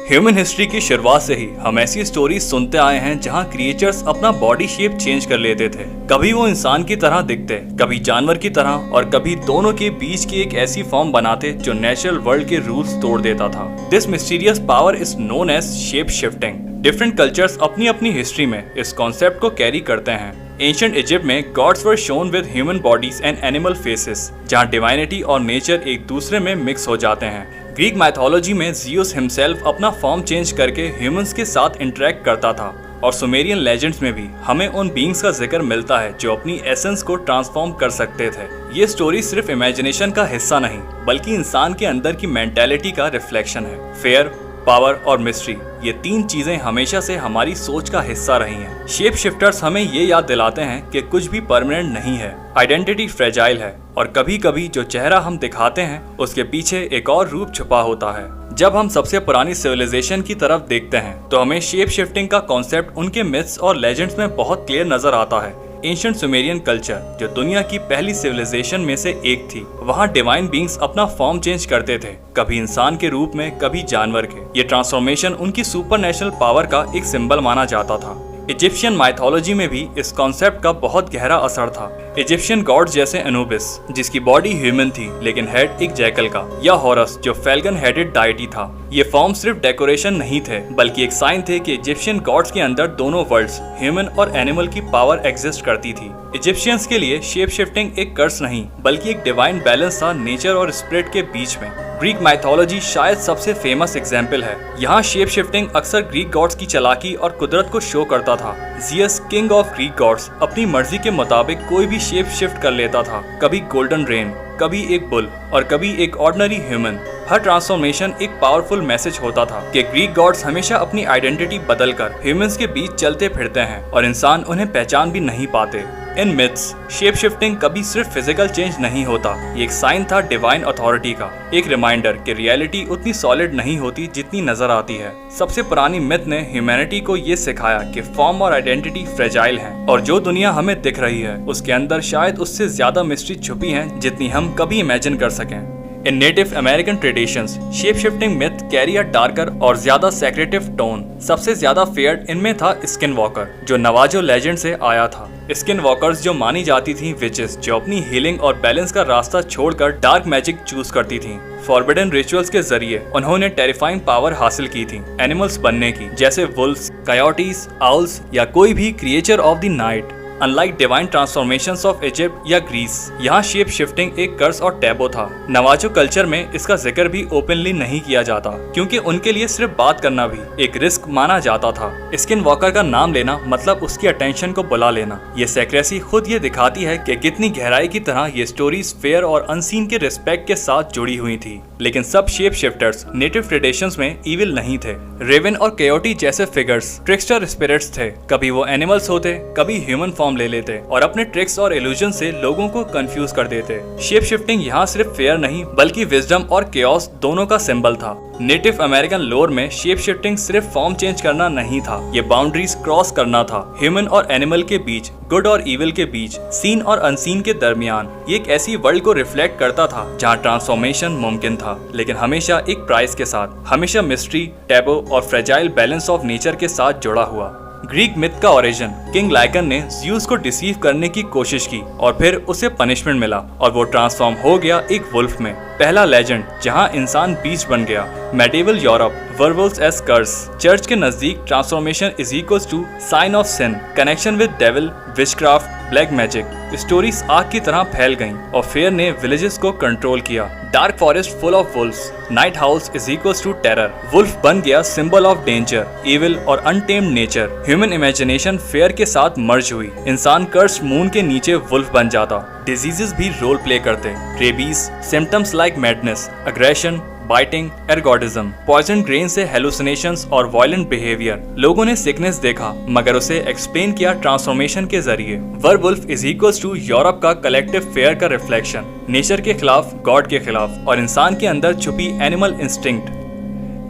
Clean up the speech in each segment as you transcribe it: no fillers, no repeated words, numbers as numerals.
Human history की शुरुआत से ही हम ऐसी स्टोरीज सुनते आए हैं जहां क्रिएचर्स अपना बॉडी शेप चेंज कर लेते थे। कभी वो इंसान की तरह दिखते, कभी जानवर की तरह और कभी दोनों के बीच की एक ऐसी फॉर्म बनाते जो नेचुरल वर्ल्ड के रूल्स तोड़ देता था। This mysterious power is known as shape shifting. Different cultures अपनी अपनी हिस्ट्री में इस कॉन्सेप्ट को कैरी करते हैं। एंशिएंट इजिप्ट में gods were shown with human bodies and animal faces, जहां डिवाइनिटी और नेचर एक दूसरे में मिक्स हो जाते हैं। ग्रीक माइथोलॉजी में ज़ियस हिमसेल्फ अपना फॉर्म चेंज करके ह्यूमंस के साथ इंटरेक्ट करता था, और सुमेरियन लेजेंड्स में भी हमें उन बीइंग्स का जिक्र मिलता है जो अपनी एसेंस को ट्रांसफॉर्म कर सकते थे। ये स्टोरी सिर्फ इमेजिनेशन का हिस्सा नहीं, बल्कि इंसान के अंदर की मेंटालिटी का रिफ्लेक्शन है। फेयर, पावर और मिस्ट्री, ये तीन चीजें हमेशा से हमारी सोच का हिस्सा रही हैं। शेप शिफ्टर्स हमें ये याद दिलाते हैं कि कुछ भी परमानेंट नहीं है, आइडेंटिटी फ्रेजाइल है, और कभी कभी जो चेहरा हम दिखाते हैं उसके पीछे एक और रूप छुपा होता है। जब हम सबसे पुरानी सिविलाइजेशन की तरफ देखते हैं तो हमें शेप शिफ्टिंग का कॉन्सेप्ट उनके मिथ्स और लेजेंड्स में बहुत क्लियर नजर आता है। एंशिएंट सुमेरियन कल्चर, जो दुनिया की पहली सिविलाइजेशन में से एक थी, वहाँ डिवाइन बीइंग्स अपना फॉर्म चेंज करते थे, कभी इंसान के रूप में, कभी जानवर के। ये ट्रांसफॉर्मेशन उनकी सुपरनेचुरल पावर का एक सिंबल माना जाता था। इजिप्शियन माइथोलॉजी में भी इस कॉन्सेप्ट का बहुत गहरा असर था। इजिप्शियन गॉड जैसे अनुबिस, जिसकी बॉडी ह्यूमन थी लेकिन हेड एक जैकल का, या हॉरस, जो फैल्कन हेडेड डायटी था। ये फॉर्म सिर्फ डेकोरेशन नहीं थे, बल्कि एक साइन थे कि इजिप्शियन गॉड्स के अंदर दोनों वर्ल्ड्स, ह्यूमन और एनिमल की पावर एग्जिस्ट करती थी। इजिप्शियंस के लिए शेप शिफ्टिंग एक कर्स नहीं, बल्कि एक डिवाइन बैलेंस था नेचर और स्पिरिट के बीच में। ग्रीक माइथोलॉजी शायद सबसे फेमस एग्जाम्पल है। यहाँ शेप शिफ्टिंग अक्सर ग्रीक गॉड्स की चालाकी और कुदरत को शो करता था। Zeus, king of Greek gods, अपनी मर्जी के मुताबिक कोई भी शेप शिफ्ट कर लेता था, कभी गोल्डन रेन, कभी एक बुल और कभी एक ऑर्डिनरी ह्यूमन। हर ट्रांसफॉर्मेशन एक पावरफुल मैसेज होता था कि ग्रीक गॉड्स हमेशा अपनी आइडेंटिटी बदलकर ह्यूमंस के बीच चलते फिरते हैं और इंसान उन्हें पहचान भी नहीं पाते। इन मिथ्स, शेप शिफ्टिंग कभी सिर्फ फिजिकल चेंज नहीं होता, ये एक साइन था डिवाइन अथॉरिटी का, एक रिमाइंडर कि रियलिटी उतनी सॉलिड नहीं होती जितनी नजर आती है। सबसे पुरानी मिथ ने ह्यूमैनिटी को ये सिखाया कि फॉर्म और आइडेंटिटी फ्रेजाइल हैं, और जो दुनिया हमें दिख रही है उसके अंदर शायद उससे ज्यादा मिस्ट्री छुपी है जितनी हम कभी इमेजिन कर सकें। In Native American traditions, shape-shifting myth carry a darker और ज्यादा सेक्रेटिव टोन। सबसे ज्यादा फेयर्ड इनमें था स्किन वॉकर, जो नवाजो लेजेंड से आया था। स्किन वॉकर्स जो मानी जाती थी विचेस, जो अपनी हीलिंग और बैलेंस का रास्ता छोड़कर डार्क मैजिक चूज करती थी। फॉरबिडन रिचुअल्स के जरिए उन्होंने टेरिफाइंग पावर हासिल की थी एनिमल्स बनने की, जैसे वुल्व्स, कायोटीज, आउल्स या कोई भी creature of the night. Unlike divine transformations of Egypt या ग्रीस, यहाँ शेप शिफ्टिंग एक कर्स और टैबू था। नवाजो कल्चर में इसका जिक्र भी ओपनली नहीं किया जाता, क्योंकि उनके लिए सिर्फ बात करना भी एक रिस्क माना जाता था। स्किन वॉकर का नाम लेना मतलब उसकी अटेंशन को बुला लेना। ये सेक्रेसी खुद ये दिखाती है कि कितनी गहराई की तरह ये स्टोरीज फेयर और अनसीन के रिस्पेक्ट के साथ जुड़ी हुई थी। लेकिन सब शेप शिफ्टर्स नेटिव ट्रेडिशंस में इविल नहीं थे। रेवन और केयोटी जैसे फिगर्स ट्रिक्स्टर स्पिरिट्स थे। कभी वो एनिमल्स होते, कभी ह्यूमन फॉर्म ले लेते और अपने ट्रिक्स और इल्यूजन से लोगों को कंफ्यूज कर देते। शेप शिफ्टिंग यहाँ सिर्फ फेयर नहीं, बल्कि विजडम और केओस दोनों का सिंबल था। नेटिव अमेरिकन लोर में शेप शिफ्टिंग सिर्फ फॉर्म चेंज करना नहीं था, ये बाउंड्रीज क्रॉस करना था। ह्यूमन और एनिमल के बीच, गुड और इविल के बीच, सीन और अनसीन के दरमियान। ये एक ऐसी वर्ल्ड को रिफ्लेक्ट करता था जहाँ ट्रांसफॉर्मेशन मुमकिन था, लेकिन हमेशा एक प्राइस के साथ, हमेशा मिस्ट्री, टैबू और फ्रेजाइल बैलेंस ऑफ नेचर के साथ जुड़ा हुआ। ग्रीक मिथ का ओरिजिन, किंग लाइकन ने ज़्यूस को डिसीव करने की कोशिश की और फिर उसे पनिशमेंट मिला और वो ट्रांसफॉर्म हो गया एक वुल्फ में। पहला लेजेंड जहां इंसान बीस्ट बन गया। Medieval Europe, werewolves as curse. Church के नजदीक transformation is equals to sign of sin, connection with devil, witchcraft, black magic. Stories आग की तरह फैल गईं और फेयर ने विलेजेस को कंट्रोल किया। Dark forest full of wolves, night house is equals to terror. Wolf बन गया सिंबल ऑफ डेंजर, इविल और untamed nature. Human imagination fear के साथ मर्ज हुई। इंसान कर्स्ड मून के नीचे वुल्फ बन जाता। डिजीजेस भी रोल प्ले करते। Rabies, symptoms like madness, aggression, biting, ergotism, poison grain से हेलुसिनेशंस और वायलेंट बिहेवियर। लोगों ने सिकनेस देखा मगर उसे एक्सप्लेन किया ट्रांसफॉर्मेशन के जरिए। वर्वुल्फ इज इक्वल्स टू यूरोप का कलेक्टिव फेयर का रिफ्लेक्शन, नेचर के खिलाफ, गॉड के खिलाफ और इंसान के अंदर छुपी animal instinct.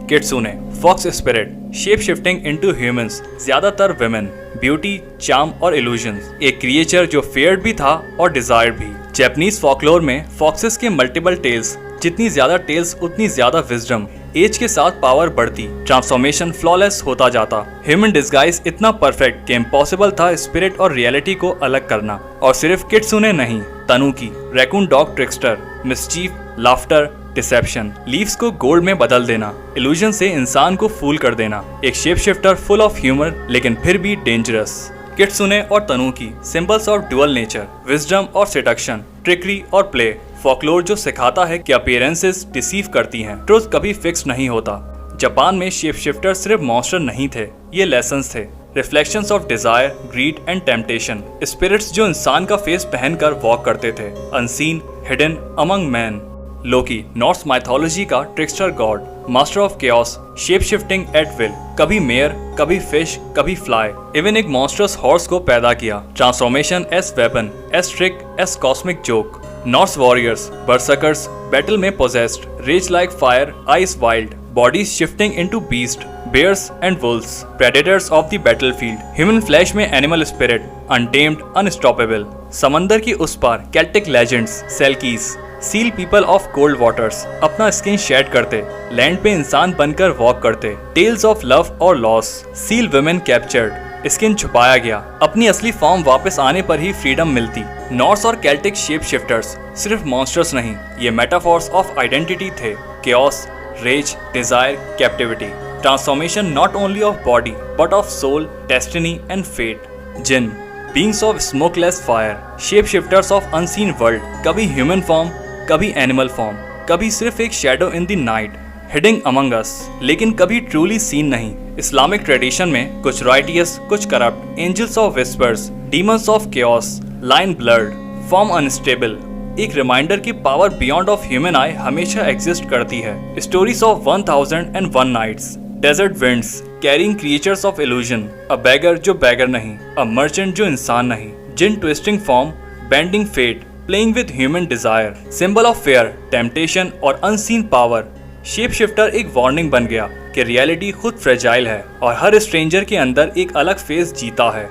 Kitsune, fox spirit, shape shifting into humans, ज्यादातर विमेन, ब्यूटी, चार्म और इल्यूजन्स। एक क्रिएचर जो फेयर्ड भी था और डिजायर्ड भी। जापानीज फॉकलोर में फॉक्सेस के मल्टीपल टेल्स, जितनी ज्यादा टेल्स उतनी ज्यादा विजडम। एज के साथ पावर बढ़ती, ट्रांसफॉर्मेशन फ्लॉलेस होता जाता। ह्यूमन डिस्गाइज इतना परफेक्ट कि इम्पॉसिबल था स्पिरिट और रियलिटी को अलग करना। और सिर्फ किट्सुने नहीं, tanuki, raccoon dog trickster, mischief, laughter, deception, leaves को गोल्ड में बदल देना, इल्यूजन से इंसान को फूल कर देना, एक shape shifter full of humour लेकिन फिर भी डेंजरस। किट्सुने और tanuki symbols of dual nature, wisdom और सेडक्शन, ट्रिकरी और प्ले, फॉकलोर जो सिखाता है कि अपीयरेंसेस डिसीव करती हैं, ट्रुथ कभी फिक्स नहीं होता। जापान में शेप शिफ्टर सिर्फ मॉन्स्टर नहीं थे, ये लेसन्स थे, reflections of desire, greed and temptation, spirits जो इंसान का फेस पहनकर वॉक करते थे, unseen, hidden among man. Loki, Norse mythology का trickster god, master of chaos, shape shifting at will, कभी मेयर, कभी फिश, कभी फ्लाई, इवन एक मॉन्स्टर्स हॉर्स को पैदा किया, transformation as weapon, as trick, as cosmic joke. Norse warriors, berserkers, battle में possessed, rage like fire, ice wild, bodies shifting into beast, bears and wolves, predators of the battlefield, human flesh में animal spirit, untamed, unstoppable। समंदर की उस पार Celtic legends, Selkies, seal people of cold waters, अपना skin shade करते, land पे इंसान बनकर walk करते, tales of love और loss, seal women captured, skin छुपाया गया, अपनी असली फॉर्म वापस आने पर ही फ्रीडम मिलती। नॉर्स और कैल्टिक शेप शिफ्टर्स सिर्फ मॉन्स्टर्स नहीं, ये मेटाफॉर्स ऑफ आइडेंटिटी थे, chaos, rage, desire, captivity, transformation not only of body but of soul, destiny and fate। Jinn, beings of smokeless fire, shapeshifters of unseen world, कभी human form, कभी animal form, कभी सिर्फ एक shadow in the night, hidden among us, लेकिन कभी truly seen नहीं। Islamic tradition में कुछ righteous, कुछ corrupt, angels of whispers, demons of chaos, line blurred, form unstable, एक रिमाइंडर की power beyond of human eye हमेशा एग्जिस्ट करती है। Stories of 1001 nights, desert winds carrying creatures of illusion, a beggar जो beggar नहीं, a merchant जो इंसान नहीं, जिन twisting form, bending fate, playing with human desire, symbol of fear, temptation और अनसीन पावर। शेप शिफ्टर एक वार्निंग बन गया कि रियलिटी खुद फ्रेजाइल है और हर स्ट्रेंजर के अंदर एक अलग फेस जीता है।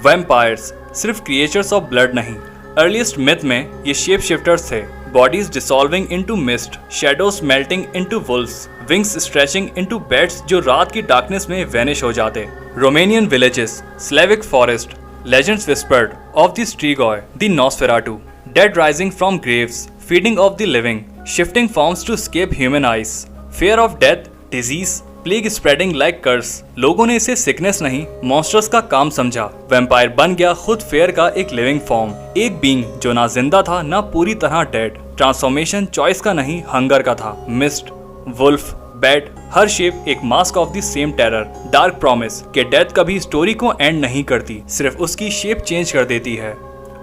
वैम्पायर्स सिर्फ क्रिएचर्स ऑफ ब्लड नहीं, अर्लीस्ट मिथ में ये शेप शिफ्टर्स थे, bodies dissolving into mist, shadows melting into wolves, wings stretching into bats जो रात की डार्कनेस में वैनिश हो जाते। Romanian villages, Slavic forest, legends whispered of the strigoi, the nosferatu, dead rising from graves, feeding off the living, shifting forms to escape human eyes, fear of death, disease, plague spreading like curse. लोगों ने इसे sickness नहीं, monsters का काम समझा। Vampire बन गया खुद फेयर का एक लिविंग फॉर्म, एक बीइंग जो ना जिंदा था ना पूरी तरह डेड। ट्रांसफॉर्मेशन चॉइस का नहीं, हंगर का था। मिस्ट, वुल्फ, बैट, हर शेप एक mask of the same terror. Dark promise कि डेथ कभी स्टोरी को एंड नहीं करती, सिर्फ उसकी शेप चेंज कर देती है।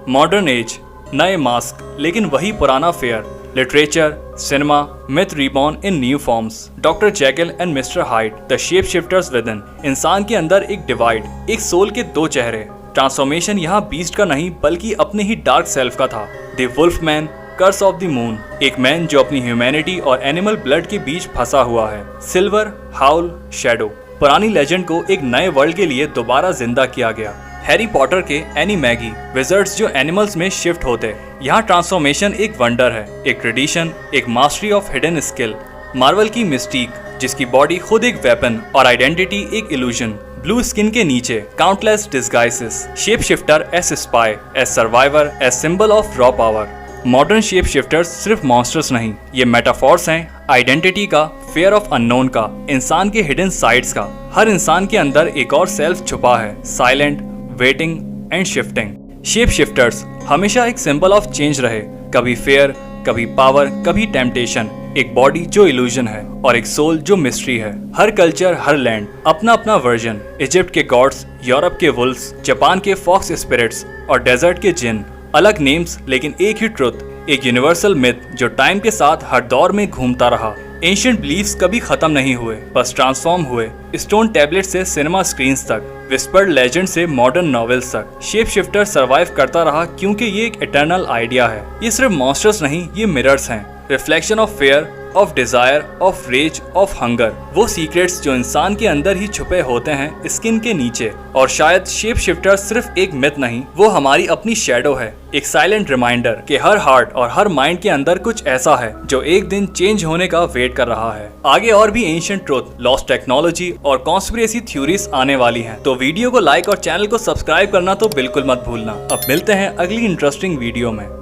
मॉडर्न एज, नए मास्क लेकिन वही पुराना fair. Literature, cinema, myth reborn in new forms. Doctor Jekyll and mister hide, the shape shifters with in. इंसान के अंदर एक डिवाइड, एक सोल के दो चेहरे। ट्रांसफॉर्मेशन यहाँ बीस्ट का नहीं बल्कि अपने ही डार्क सेल्फ का था। The wolf man, curse of the moon, एक मैन जो अपनी ह्यूमैनिटी और एनिमल ब्लड के बीच फंसा हुआ है। सिल्वर, हाउल, शैडो, पुरानी लेजेंड को एक नए वर्ल्ड के लिए दोबारा जिंदा किया गया। हैरी पॉटर के एनी मैगी, विजर्ड्स जो एनिमल्स में शिफ्ट होते। यहाँ ट्रांसफॉर्मेशन एक वंडर है, एक ट्रेडिशन, एक mastery of hidden skill. Marvel की मिस्टीक, जिसकी बॉडी खुद एक वेपन और आइडेंटिटी एक इल्यूजन। ब्लू स्किन के नीचे countless disguises, shape shifter as spy, as survivor, as symbol of raw power. Modern shape shifters सिर्फ मॉन्स्टर्स नहीं, ये मेटाफॉर्स हैं आइडेंटिटी का, फेयर ऑफ अननोन का, इंसान के हिडन साइड्स का। हर इंसान के अंदर एक और सेल्फ छुपा है, silent, waiting and shifting. Shape shifters हमेशा एक सिंबल ऑफ चेंज रहे, कभी फेयर, कभी पावर, कभी टेम्पटेशन। एक बॉडी जो इल्यूजन है और एक सोल जो मिस्ट्री है। हर कल्चर, हर लैंड अपना अपना वर्जन। इजिप्ट के गॉड्स, यूरोप के वुल्व्स, जापान के फॉक्स स्पिरिट्स और डेजर्ट के जिन। अलग नेम्स लेकिन एक ही ट्रुथ, एक यूनिवर्सल मिथ जो टाइम के साथ हर दौर में घूमता रहा। एंशिएंट बिलीफ्स कभी खत्म नहीं हुए, बस ट्रांसफॉर्म हुए। स्टोन टैबलेट से सिनेमा स्क्रीन्स तक, विस्पर्ड लेजेंड से मॉडर्न नॉवेल्स तक, शेप शिफ्टर सर्वाइव करता रहा क्योंकि ये एक इटर्नल आइडिया है। ये सिर्फ मॉन्स्टर्स नहीं, ये मिरर्स हैं, reflection of fear, of desire, of rage, of hunger, वो सीक्रेट्स जो इंसान के अंदर ही छुपे होते हैं स्किन के नीचे। और शायद शेप शिफ्टर सिर्फ एक मिथ नहीं, वो हमारी अपनी शैडो है, एक साइलेंट रिमाइंडर कि हर हार्ट और हर माइंड के अंदर कुछ ऐसा है जो एक दिन चेंज होने का वेट कर रहा है। आगे और भी एंशिएंट ट्रुथ, लॉस्ट टेक्नोलॉजी और कॉन्स्पिरेसी थ्योरीज आने वाली हैं, तो वीडियो को लाइक और चैनल को सब्सक्राइब करना तो बिल्कुल मत भूलना। अब मिलते हैं अगली इंटरेस्टिंग वीडियो में।